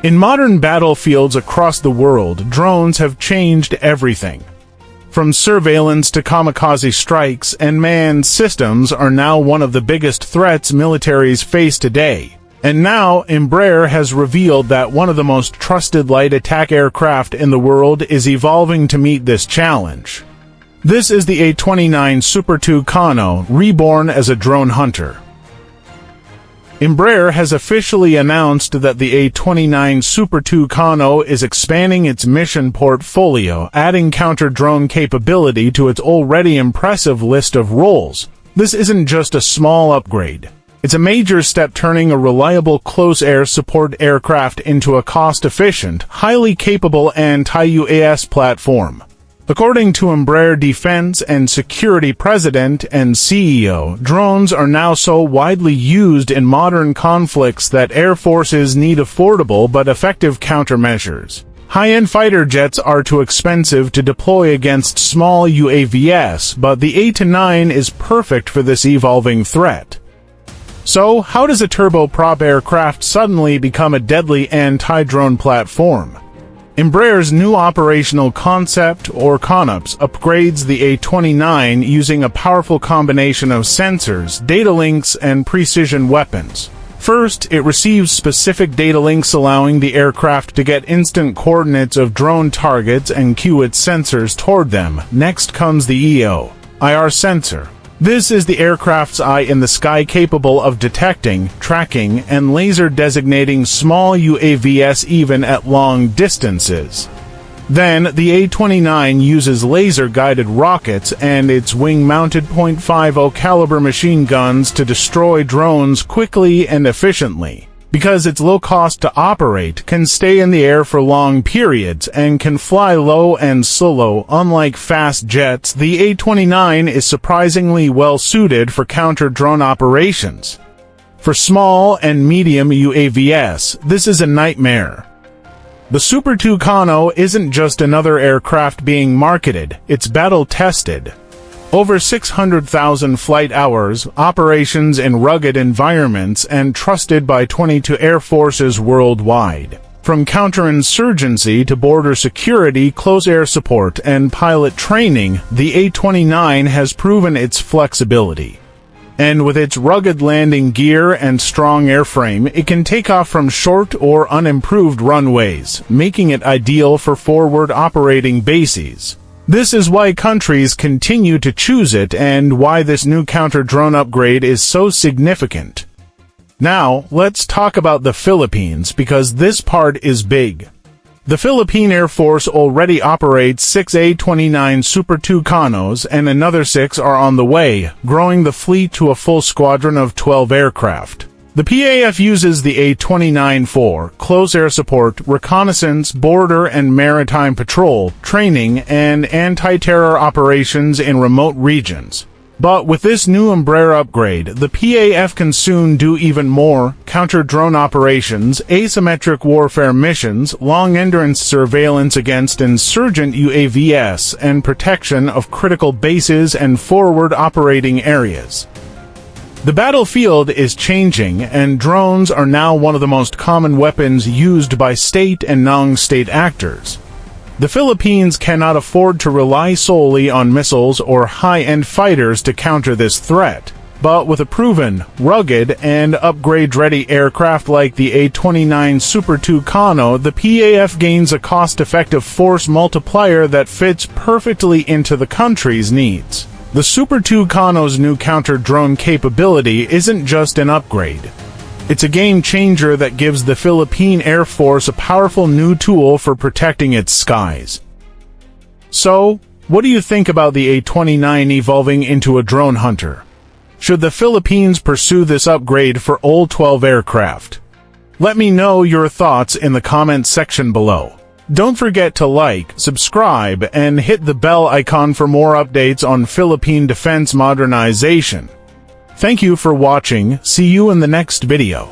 In modern battlefields across the world, drones have changed everything. From surveillance to kamikaze strikes, and manned systems are now one of the biggest threats militaries face today. And now, Embraer has revealed that one of the most trusted light attack aircraft in the world is evolving to meet this challenge. This is the A-29 Super Tucano, reborn as a drone hunter. Embraer has officially announced that the A-29 Super Tucano is expanding its mission portfolio, adding counter-drone capability to its already impressive list of roles. This isn't just a small upgrade. It's a major step, turning a reliable close-air support aircraft into a cost-efficient, highly capable anti-UAS platform. According to Embraer Defense and Security President and CEO, drones are now so widely used in modern conflicts that air forces need affordable but effective countermeasures. High-end fighter jets are too expensive to deploy against small UAVs, but the A-29 is perfect for this evolving threat. So, how does a turboprop aircraft suddenly become a deadly anti-drone platform? Embraer's new operational concept, or CONOPS, upgrades the A-29 using a powerful combination of sensors, data links, and precision weapons. First, it receives specific data links, allowing the aircraft to get instant coordinates of drone targets and cue its sensors toward them. Next comes the EO/IR sensor. This is the aircraft's eye in the sky, capable of detecting, tracking, and laser designating small UAVs even at long distances. Then, the A-29 uses laser-guided rockets and its wing-mounted .50 caliber machine guns to destroy drones quickly and efficiently. Because it's low cost to operate, can stay in the air for long periods, and can fly low and solo. Unlike fast jets, the A-29 is surprisingly well suited for counter-drone operations. For small and medium UAVs, this is a nightmare. The Super Tucano isn't just another aircraft being marketed, it's battle-tested. Over 600,000 flight hours, operations in rugged environments, and trusted by 22 air forces worldwide. From counterinsurgency to border security, close air support, and pilot training, the A-29 has proven its flexibility. And with its rugged landing gear and strong airframe, it can take off from short or unimproved runways, making it ideal for forward operating bases. This is why countries continue to choose it, and why this new counter-drone upgrade is so significant. Now, let's talk about the Philippines, because this part is big. The Philippine Air Force already operates 6 A-29 Super Tucanos, and another 6 are on the way, growing the fleet to a full squadron of 12 aircraft. The PAF uses the A-29 for close air support, reconnaissance, border and maritime patrol, training, and anti-terror operations in remote regions. But with this new Embraer upgrade, the PAF can soon do even more: counter-drone operations, asymmetric warfare missions, long-endurance surveillance against insurgent UAVs, and protection of critical bases and forward operating areas. The battlefield is changing, and drones are now one of the most common weapons used by state and non-state actors. The Philippines cannot afford to rely solely on missiles or high-end fighters to counter this threat. But with a proven, rugged, and upgrade-ready aircraft like the A-29 Super Tucano, the PAF gains a cost-effective force multiplier that fits perfectly into the country's needs. The Super Tucano's new counter-drone capability isn't just an upgrade. It's a game-changer that gives the Philippine Air Force a powerful new tool for protecting its skies. So, what do you think about the A-29 evolving into a drone hunter? Should the Philippines pursue this upgrade for all 12 aircraft? Let me know your thoughts in the comments section below. Don't forget to like, subscribe, and hit the bell icon for more updates on Philippine defense modernization. Thank you for watching. See you in the next video.